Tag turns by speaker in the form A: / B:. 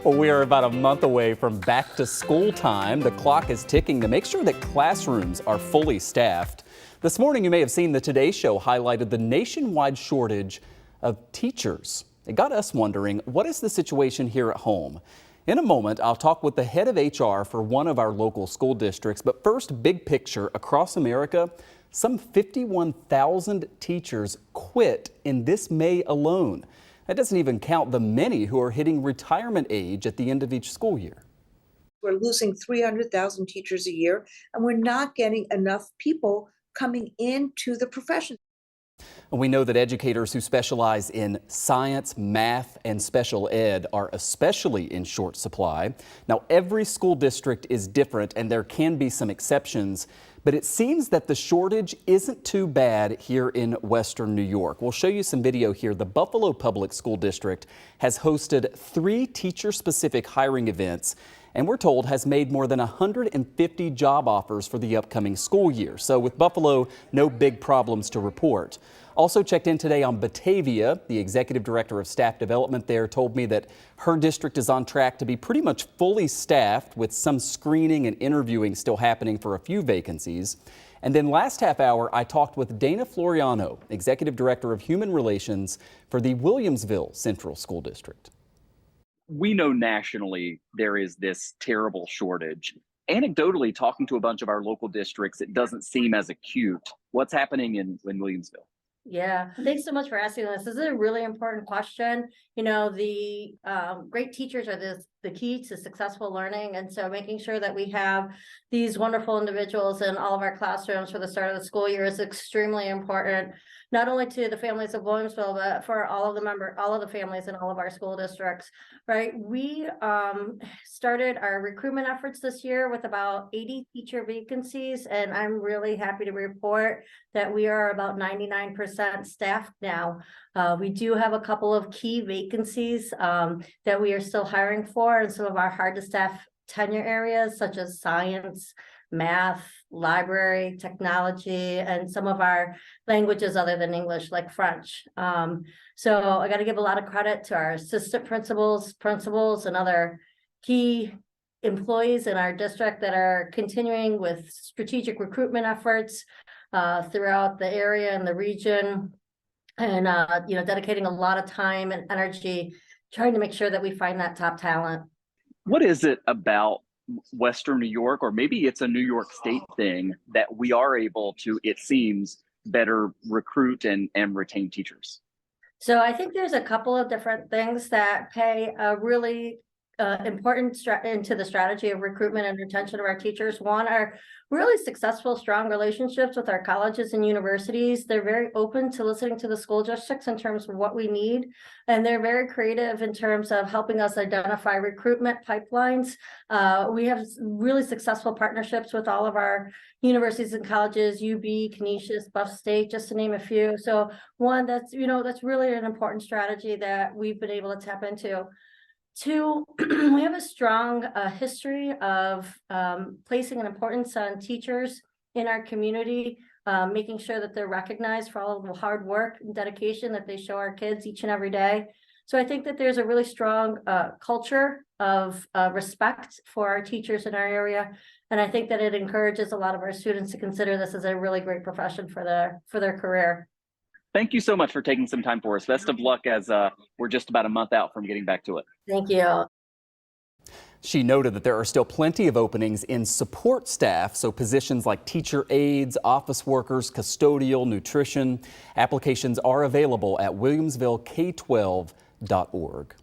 A: Well, we are about a month away from back to school time. The clock is ticking to make sure that classrooms are fully staffed. This morning, you may have seen the Today Show highlighted the nationwide shortage of teachers. It got us wondering, what is the situation here at home? In a moment, I'll talk with the head of HR for one of our local school districts. But first, big picture across America, some 51,000 teachers quit in this May alone. That doesn't even count the many who are hitting retirement age at the end of each school year.
B: We're losing 300,000 teachers a year, and we're not getting enough people coming into the profession.
A: We know that educators who specialize in science, math, and special ed are especially in short supply. Now, every school district is different, and there can be some exceptions, but it seems that the shortage isn't too bad here in Western New York. We'll show you some video here. The Buffalo Public School District has hosted 3 teacher-specific hiring events, and we're told has made more than 150 job offers for the upcoming school year. So with Buffalo, no big problems to report. Also checked in today on Batavia. The executive director of staff development there told me that her district is on track to be pretty much fully staffed, with some screening and interviewing still happening for a few vacancies. And then last half hour, I talked with Dana Floriano, executive director of human relations for the Williamsville Central School District.
C: We know nationally there is this terrible shortage. Anecdotally, talking to a bunch of our local districts, it doesn't seem as acute. What's happening in Williamsville?
D: Yeah, thanks so much for asking this. This is a really important question. You know, the great teachers are the key to successful learning. And so making sure that we have these wonderful individuals in all of our classrooms for the start of the school year is extremely important, not only to the families of Williamsville, but for all of the families in all of our school districts, right? We started our recruitment efforts this year with about 80 teacher vacancies, and I'm really happy to report that we are about 99% staffed now. We do have a couple of key vacancies that we are still hiring for in some of our hard to staff tenure areas, such as science, math, library, technology, and some of our languages other than English, like French. So I got to give a lot of credit to our assistant principals, and other key employees in our district that are continuing with strategic recruitment efforts throughout the area and the region, and dedicating a lot of time and energy trying to make sure that we find that top talent.
C: What is it about Western New York, or maybe it's a New York State thing, that we are able to, it seems, better recruit and retain teachers?
D: So I think there's a couple of different things that play a really important into the strategy of recruitment and retention of our teachers. One are really successful, strong relationships with our colleges and universities. They're very open to listening to the school districts in terms of what we need, and they're very creative in terms of helping us identify recruitment pipelines. We have really successful partnerships with all of our universities and colleges, UB, Canisius, Buff State, just to name a few. So one, that's really an important strategy that we've been able to tap into. 2, we have a strong history of placing an importance on teachers in our community, making sure that they're recognized for all of the hard work and dedication that they show our kids each and every day. So I think that there's a really strong culture of respect for our teachers in our area. And I think that it encourages a lot of our students to consider this as a really great profession for their career.
C: Thank you so much for taking some time for us. Best of luck, as we're just about a month out from getting back to it.
D: Thank you.
A: She noted that there are still plenty of openings in support staff, so positions like teacher aides, office workers, custodial, nutrition. Applications are available at williamsvilleK12.org.